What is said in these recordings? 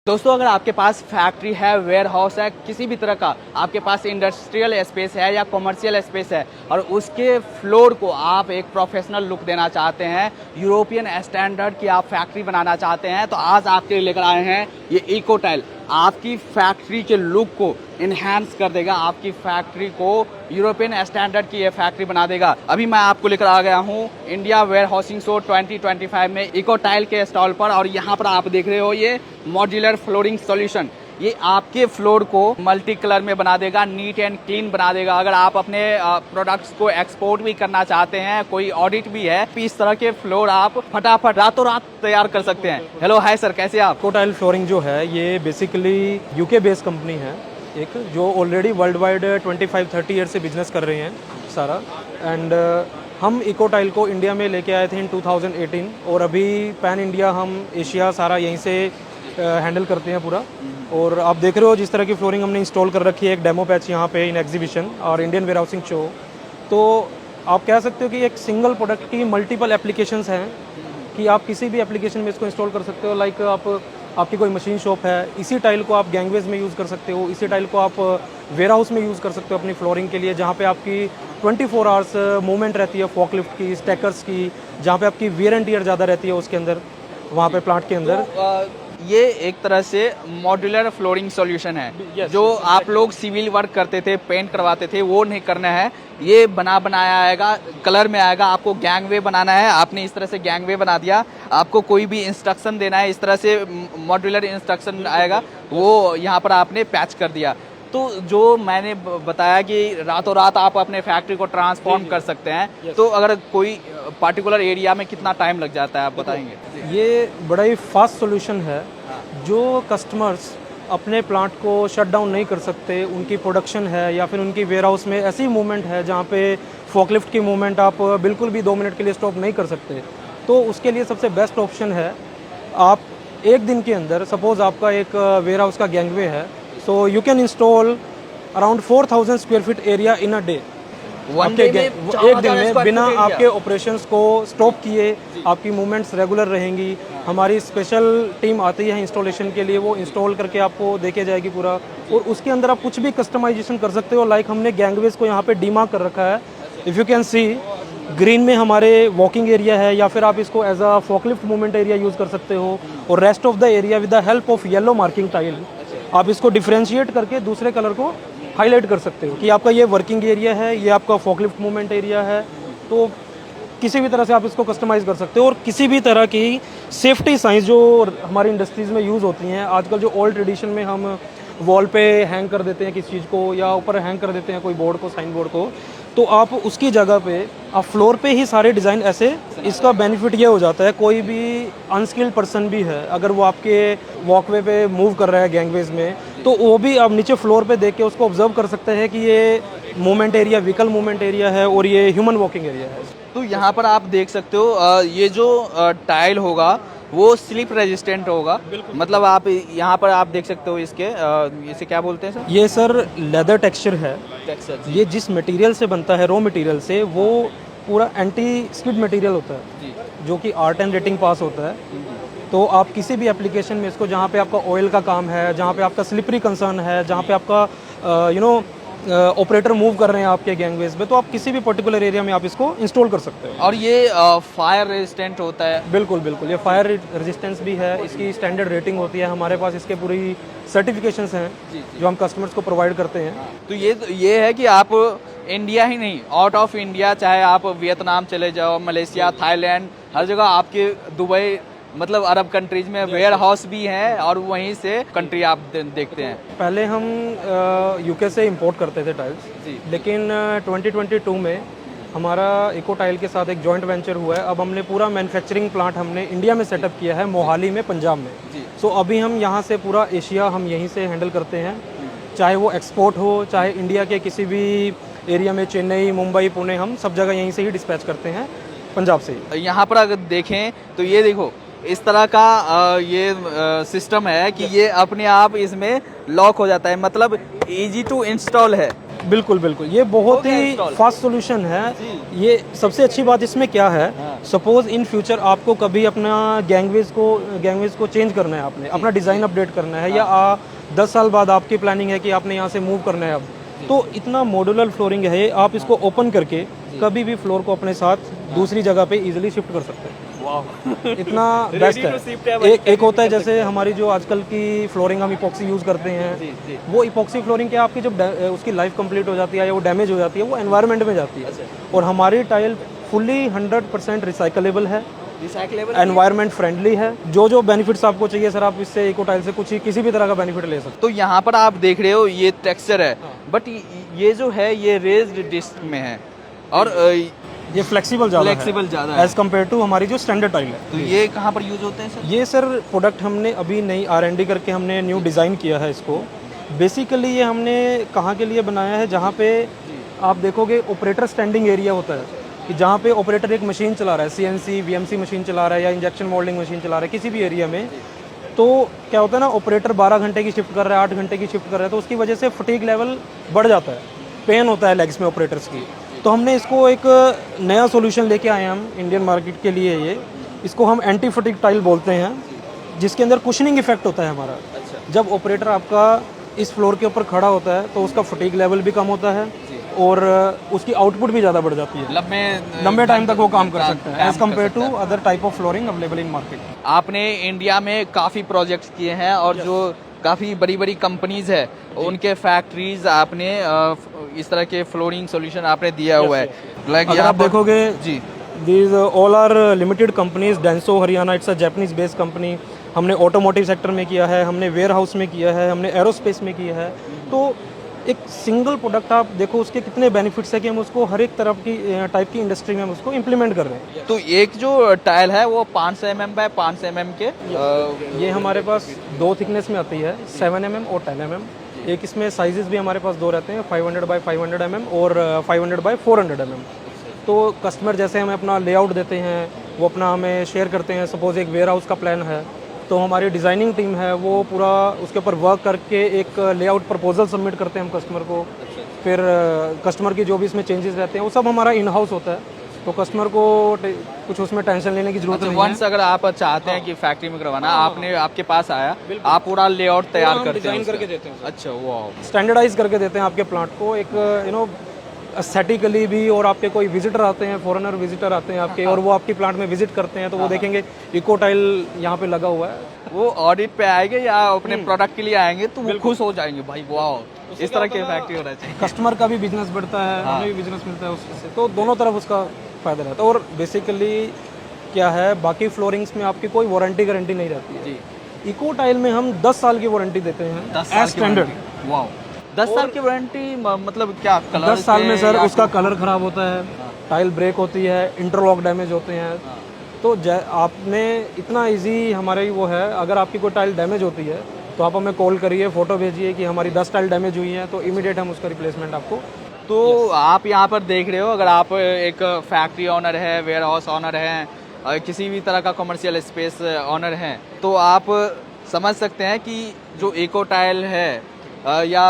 दोस्तों, अगर आपके पास फैक्ट्री है, वेयर हाउस है, किसी भी तरह का आपके पास इंडस्ट्रियल स्पेस है या कमर्शियल स्पेस है और उसके फ्लोर को आप एक प्रोफेशनल लुक देना चाहते हैं, यूरोपियन स्टैंडर्ड की आप फैक्ट्री बनाना चाहते हैं, तो आज आपके लिए लेकर आए हैं ये इको टाइल। आपकी फैक्ट्री के लुक को इन्हांस कर देगा, आपकी फैक्ट्री को यूरोपियन स्टैंडर्ड की ये फैक्ट्री बना देगा। अभी मैं आपको लेकर आ गया हूँ इंडिया वेयर हाउसिंग शो 2025 में इको टाइल के स्टॉल पर, और यहाँ पर आप देख रहे हो ये मॉड्यूलर फ्लोरिंग सॉल्यूशन। ये आपके फ्लोर को मल्टी कलर में बना देगा, नीट एंड क्लीन बना देगा। अगर आप अपने प्रोडक्ट्स को एक्सपोर्ट भी करना चाहते हैं, कोई ऑडिट भी है, तो इस तरह के फ्लोर आप फटाफट रातों रात तैयार कर सकते हैं। हेलो, हाय सर, कैसे आप? इको टाइल फ्लोरिंग जो है ये बेसिकली यूके बेस्ड कंपनी है, एक जो ऑलरेडी वर्ल्ड वाइड 25-30 ईयर से बिजनेस कर रहे हैं सारा। एंड हम इको टाइल को इंडिया में लेके आए थे इन 2018 और अभी पैन इंडिया हम एशिया सारा यहीं से हैंडल करते हैं पूरा। और आप देख रहे हो जिस तरह की फ्लोरिंग हमने इंस्टॉल कर रखी है, एक डेमो पैच यहाँ पे इन एग्जीबिशन और इंडियन वेयर हाउसिंग शो। तो आप कह सकते हो कि एक सिंगल प्रोडक्ट की मल्टीपल एप्लीकेशंस हैं कि आप किसी भी एप्लीकेशन में इसको इंस्टॉल कर सकते हो। लाइक आपकी कोई मशीन शॉप है, इसी टाइल को आप गैंगवेज में यूज़ कर सकते हो, इसी टाइल को आप वेयर हाउस में यूज़ कर सकते हो अपनी फ्लोरिंग के लिए, जहाँ पे आपकी 24 आवर्स मूवमेंट रहती है फॉकलिफ्ट की, स्टैकर्स की, जहाँ पे आपकी वियर एंड टियर ज़्यादा रहती है उसके अंदर, वहाँ पे प्लांट के अंदर। ये एक तरह से मॉड्यूलर फ्लोरिंग सॉल्यूशन है। जो आप लोग सिविल वर्क करते थे, पेंट करवाते थे, वो नहीं करना है। ये बनाया आएगा, कलर में आएगा। आपको गैंगवे बनाना है, आपने इस तरह से गैंगवे बना दिया। आपको कोई भी इंस्ट्रक्शन देना है, इस तरह से मॉड्यूलर इंस्ट्रक्शन आएगा, वो यहाँ पर आपने पैच कर दिया। तो जो मैंने बताया कि रातों रात आप अपने फैक्ट्री को ट्रांसफॉर्म कर सकते हैं, तो अगर कोई पर्टिकुलर एरिया में कितना टाइम लग जाता है, आप बताएंगे? ये बड़ा ही फास्ट सॉल्यूशन है। जो कस्टमर्स अपने प्लांट को शट डाउन नहीं कर सकते, उनकी प्रोडक्शन है या फिर उनकी वेयर हाउस में ऐसी मूवमेंट है जहाँ पे फॉकलिफ्ट की मूवमेंट आप बिल्कुल भी 2 मिनट के लिए स्टॉप नहीं कर सकते, तो उसके लिए सबसे बेस्ट ऑप्शन है आप एक दिन के अंदर, सपोज आपका एक वेयर हाउस का गैंगवे है, so you can install around 4000 square feet area in a day. एक दिन में बिना आपके ऑपरेशंस को स्टॉप किए आपकी मूवमेंट्स रेगुलर रहेंगी। हमारी स्पेशल टीम आती है इंस्टॉलेशन के लिए, वो इंस्टॉल करके आपको देके जाएगी पूरा। और उसके अंदर आप कुछ भी कस्टमाइजेशन कर सकते हो। लाइक हमने गैंगवेज को यहाँ पे डीमार्क कर रखा है, if you can see green में हमारे वॉकिंग एरिया है, या फिर आप इसको as a forklift movement area use कर सकते हो। और rest of the area with the help of yellow marking tile आप इसको डिफ्रेंशिएट करके दूसरे कलर को हाईलाइट कर सकते हो कि आपका ये वर्किंग एरिया है, ये आपका फॉकलिफ्ट मूवमेंट एरिया है। तो किसी भी तरह से आप इसको कस्टमाइज़ कर सकते हो। और किसी भी तरह की सेफ्टी साइंस जो हमारी इंडस्ट्रीज़ में यूज़ होती हैं आजकल, जो ओल्ड ट्रेडिशन में हम वॉल पे हैंग कर देते हैं किसी चीज़ को, या ऊपर हैंग कर देते हैं कोई बोर्ड को, साइन बोर्ड को, तो आप उसकी जगह पे आप फ्लोर पे ही सारे डिज़ाइन ऐसे। इसका बेनिफिट ये हो जाता है, कोई भी अनस्किल्ड पर्सन भी है, अगर वो आपके वॉकवे पे मूव कर रहा है गैंगवेज में, तो वो भी आप नीचे फ्लोर पे देख के उसको ऑब्जर्व कर सकते हैं कि ये movement area, vehicle movement area है और ये ह्यूमन वॉकिंग एरिया है। तो यहाँ पर आप देख सकते हो ये जो टाइल होगा वो स्लिप रेजिस्टेंट होगा। मतलब आप यहाँ पर आप देख सकते हो इसके इसे क्या बोलते हैं सर? ये सर लेदर टेक्सचर है। टेक्सचर ये जिस मटेरियल से बनता है, रॉ मटेरियल से, वो पूरा एंटी स्किड मटेरियल होता है जो कि आर्ट एंड रेटिंग पास होता है। तो आप किसी भी एप्लीकेशन में इसको, जहाँ पे आपका ऑयल का काम है, जहाँ पे आपका स्लिपरी कंसर्न है, जहाँ पे आपका ऑपरेटर मूव कर रहे हैं आपके गैंगवेज में, तो आप किसी भी पर्टिकुलर एरिया में आप इसको इंस्टॉल कर सकते हैं। और ये फायर रेजिस्टेंट होता है? बिल्कुल बिल्कुल, ये फायर रेजिस्टेंस भी है, इसकी स्टैंडर्ड रेटिंग होती है। हमारे पास इसके पूरी सर्टिफिकेशंस हैं जो हम कस्टमर्स को प्रोवाइड करते हैं। तो ये है कि आप इंडिया ही नहीं, आउट ऑफ इंडिया, चाहे आप वियतनाम चले जाओ, मलेशिया, थाईलैंड, हर जगह आपके, दुबई, मतलब अरब कंट्रीज में वेयर हाउस भी हैं और वहीं से कंट्री आप देखते हैं। पहले हम यूके से इंपोर्ट करते थे टाइल्स, लेकिन 2022 में हमारा इको टाइल के साथ एक जॉइंट वेंचर हुआ है। अब हमने पूरा मैन्युफैक्चरिंग प्लांट हमने इंडिया में सेटअप किया है, मोहाली में, पंजाब में। सो अभी हम यहाँ से पूरा एशिया हम यहीं से हैंडल करते हैं, चाहे वो एक्सपोर्ट हो, चाहे इंडिया के किसी भी एरिया में, चेन्नई, मुंबई, पुणे, हम सब जगह यहीं से ही डिस्पैच करते हैं, पंजाब से ही। यहाँ पर अगर देखें तो ये देखो, इस तरह का ये सिस्टम है कि ये अपने आप इसमें लॉक हो जाता है, मतलब इजी टू इंस्टॉल है। बिल्कुल बिल्कुल, ये बहुत गया ही install? फास्ट सॉल्यूशन है। जी। ये सबसे अच्छी बात इसमें क्या है, हाँ। सपोज इन फ्यूचर आपको कभी अपना गैंगवेज को चेंज करना है, आपने अपना डिज़ाइन अपडेट करना है, या 10 साल बाद आपकी प्लानिंग है कि आपने यहाँ से मूव करना है अब, तो इतना मॉड्यूलर फ्लोरिंग है, आप इसको ओपन करके कभी भी फ्लोर को अपने साथ दूसरी जगह पे इजीली शिफ्ट कर सकते हैं। वाह इतना बेस्ट है। एक होता है जैसे हमारी जो आजकल की फ्लोरिंग हम इपॉक्सी यूज़ करते हैं, जी। वो इपॉक्सी फ्लोरिंग क्या आपकी जब उसकी लाइफ कंप्लीट हो जाती है या वो डैमेज हो जाती है, वो एनवायरनमेंट में जाती है। और हमारी टाइल फुली 100% रिसाइकलेबल है, रिसाइक्लेबल एनवायरनमेंट फ्रेंडली है। जो बेनिफिट्स आपको चाहिए सर, आप इससे इको टाइल से किसी भी तरह का बेनिफिट ले सकते तो यहाँ पर आप देख रहे हो ये टेक्सचर है, बट ये जो है ये रेज्ड डिस्क में है और हैं। ये फ्लेक्सिबल ज़्यादा फ्लेक्सिबल ज़्यादा है। एज कम्पेयर टू हमारी जो स्टैंडर्ड टाइल है। तो ये कहाँ पर यूज होते हैं सर? ये सर प्रोडक्ट हमने अभी नई R&D करके हमने न्यू डिज़ाइन किया है इसको। बेसिकली ये हमने कहाँ के लिए बनाया है, जहाँ पे आप देखोगे ऑपरेटर स्टैंडिंग एरिया होता है, कि जहाँ पे ऑपरेटर एक मशीन चला रहा है, CNC VMC मशीन चला रहा है या इंजेक्शन मोल्डिंग मशीन चला रहा है किसी भी एरिया में, तो क्या होता है ना, ऑपरेटर 12 घंटे की शिफ्ट कर रहा है, 8 घंटे की शिफ्ट कर रहा है, तो उसकी वजह से फटीग लेवल बढ़ जाता है, पेन होता है लेग्स में ऑपरेटर्स की। तो हमने इसको एक नया सॉल्यूशन लेके आए हैं हम इंडियन मार्केट के लिए। ये इसको हम एंटी फटीग टाइल बोलते हैं, जिसके अंदर कुशनिंग इफेक्ट होता है हमारा। जब ऑपरेटर आपका इस फ्लोर के ऊपर खड़ा होता है तो उसका फटीग लेवल भी कम होता है और उसकी आउटपुट भी ज़्यादा बढ़ जाती है, लंबे टाइम तक वो काम कर सकता है as compare to other type of flooring available in market. आपने इंडिया में काफ़ी प्रोजेक्ट्स किए हैं और जो काफ़ी बड़ी बड़ी कंपनीज है उनके फैक्ट्रीज आपने इस तरह के फ्लोरिंग सॉल्यूशन आपने दिया हुआ है। लाइक अगर आप देखोगे जी these all are limited companies, Denso Haryana, it's a Japanese based company. हमने ऑटोमोटिव सेक्टर में किया है, हमने वेयर हाउस में किया है, हमने एरोस्पेस में किया है। तो एक सिंगल प्रोडक्ट आप देखो उसके कितने बेनिफिट्स है कि हम उसको हर एक तरफ की टाइप की इंडस्ट्री में हम उसको इम्प्लीमेंट कर रहे हैं। तो एक जो टाइल है वो 500 mm बाय 500 mm के ये हमारे पास दो थिकनेस में आती है, 7 mm और 10 mm। एक इसमें साइजेस भी हमारे पास दो रहते हैं, 500 बाय 500 mm और 500 बाय 400 mm। तो कस्टमर जैसे हमें अपना लेआउट देते हैं, वो अपना हमें शेयर करते हैं। सपोज एक वेयर हाउस का प्लान है, तो हमारी डिज़ाइनिंग टीम है वो पूरा उसके ऊपर वर्क करके एक लेआउट प्रपोजल सबमिट करते हैं हम कस्टमर को। फिर कस्टमर की जो भी इसमें चेंजेस रहते हैं वो सब हमारा इन हाउस होता है, तो कस्टमर को कुछ उसमें टेंशन लेने की जरूरत नहीं है। वंस अगर आप चाहते हैं कि फैक्ट्री में करवाना, आपने आपके पास आया, आप पूरा लेआउट तैयार करते हैं, डिज़ाइन करके देते हैं। अच्छा वाह, स्टैंडर्डाइज करके देते हैं आपके प्लांट को, एक एस्थेटिकली भी। और आपके कोई विजिटर आते हैं, फॉरेनर विजिटर आते हैं आपके, और वो आपकी प्लांट में विजिट करते हैं, तो वो देखेंगे इको टाइल यहाँ पे लगा हुआ है। वो ऑडिट पे आएंगे या अपने प्रोडक्ट के लिए आएंगे तो वो खुश हो जाएंगे, भाई वाह इस तरह की फैक्ट्री होना चाहिए। कस्टमर का भी बिजनेस बढ़ता है, हमें भी बिजनेस मिलता है उससे, तो दोनों तरफ उसका फायदा रहता है। और बेसिकली क्या है, बाकी फ्लोरिंग्स में आपकी कोई वारंटी गारंटी नहीं रहती है जी। इको टाइल में हम 10 साल की वारंटी देते हैं एज स्टैंडर्ड। वाह, 10 साल की वारंटी मतलब क्या? कलर 10 साल में सर उसका कलर खराब होता है, टाइल ब्रेक होती है, इंटरलॉक डैमेज होते हैं, तो आपने इतना इजी हमारे वो है, अगर आपकी कोई टाइल डैमेज होती है तो आप हमें कॉल करिए, फ़ोटो भेजिए कि हमारी 10 टाइल डैमेज हुई हैं, तो इमीडिएट हम उसका रिप्लेसमेंट आपको। तो आप यहाँ पर देख रहे हो, अगर आप एक फैक्ट्री ऑनर है, वेयर हाउस ऑनर हैं, किसी भी तरह का कमर्शियल स्पेस ऑनर हैं, तो आप समझ सकते हैं कि जो इको टाइल है या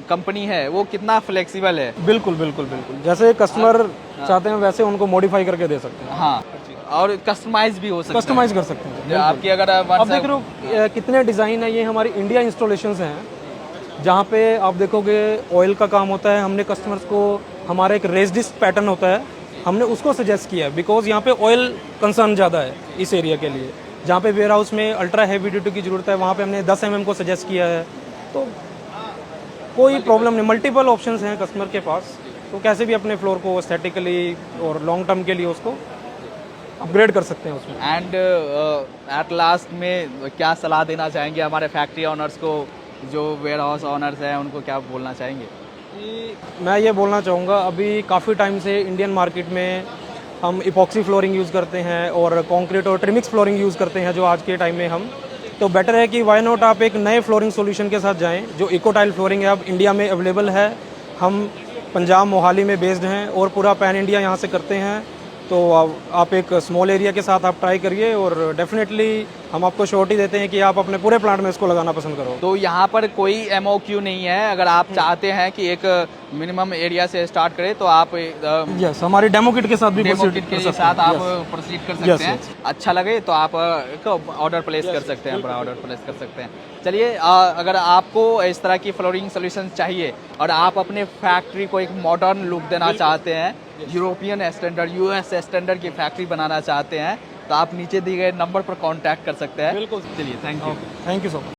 कंपनी है वो कितना फ्लेक्सिबल है। बिल्कुल बिल्कुल बिल्कुल, जैसे कस्टमर चाहते हैं वैसे उनको मॉडिफाई करके दे सकते हैं। हाँ, और कस्टमाइज भी हो सकता है, कस्टमाइज कर सकते हैं आपकी। अगर अब देख रहे हो कितने डिज़ाइन है, ये हमारी इंडिया इंस्टॉलेशंस हैं, जहाँ पे आप देखोगे ऑयल का काम होता है। हमने कस्टमर्स को, हमारा एक रेज डिस्क पैटर्न होता है, हमने उसको सजेस्ट किया है, बिकॉज यहाँ पे ऑयल कंसर्न ज़्यादा है इस एरिया के लिए। जहाँ पे वेयर हाउस में अल्ट्रा हैवी ड्यूटी की ज़रूरत है, वहाँ पे हमने 10 mm को सजेस्ट किया है। तो कोई प्रॉब्लम नहीं, मल्टीपल ऑप्शंस हैं कस्टमर के पास, तो कैसे भी अपने फ्लोर को एस्थेटिकली और लॉन्ग टर्म के लिए उसको अपग्रेड कर सकते हैं उसमें। एंड एट लास्ट में क्या सलाह देना चाहेंगे हमारे फैक्ट्री ऑनर्स को, जो वेयर हाउस ऑनर्स हैं, उनको क्या बोलना चाहेंगे? मैं ये बोलना चाहूँगा, अभी काफ़ी टाइम से इंडियन मार्केट में हम इपॉक्सी फ्लोरिंग यूज़ करते हैं और कंक्रीट और ट्रिमिक्स फ्लोरिंग यूज़ करते हैं जो आज के टाइम में हम, तो बेटर है कि वाई नॉट आप एक नए फ्लोरिंग सॉल्यूशन के साथ जाएं। जो इको टाइल फ्लोरिंग है अब इंडिया में अवेलेबल है, हम पंजाब मोहाली में बेस्ड हैं और पूरा पैन इंडिया यहाँ से करते हैं। तो आप एक स्मॉल एरिया के साथ आप ट्राई करिए और डेफिनेटली हम आपको श्योरिटी देते हैं कि आप अपने पूरे प्लांट में इसको लगाना पसंद करो। तो यहाँ पर कोई MOQ नहीं है, अगर आप चाहते हैं कि एक मिनिमम एरिया से स्टार्ट करें तो आप यस, हमारी डेमो किट के साथ भी डेमो किट के साथ आप प्रोसीड कर सकते Yes, हैं। yes. अच्छा लगे तो आप ऑर्डर प्लेस कर सकते हैं, बड़ा ऑर्डर प्लेस कर सकते हैं। चलिए, अगर आपको इस तरह की फ्लोरिंग सोल्यूशन चाहिए और आप अपने फैक्ट्री को एक मॉडर्न लुक देना चाहते हैं, यूरोपियन स्टैंडर्ड, US स्टैंडर्ड की फैक्ट्री बनाना चाहते हैं, तो आप नीचे दिए गए नंबर पर कांटेक्ट कर सकते हैं। बिल्कुल। चलिए, thank you. Thank you so much.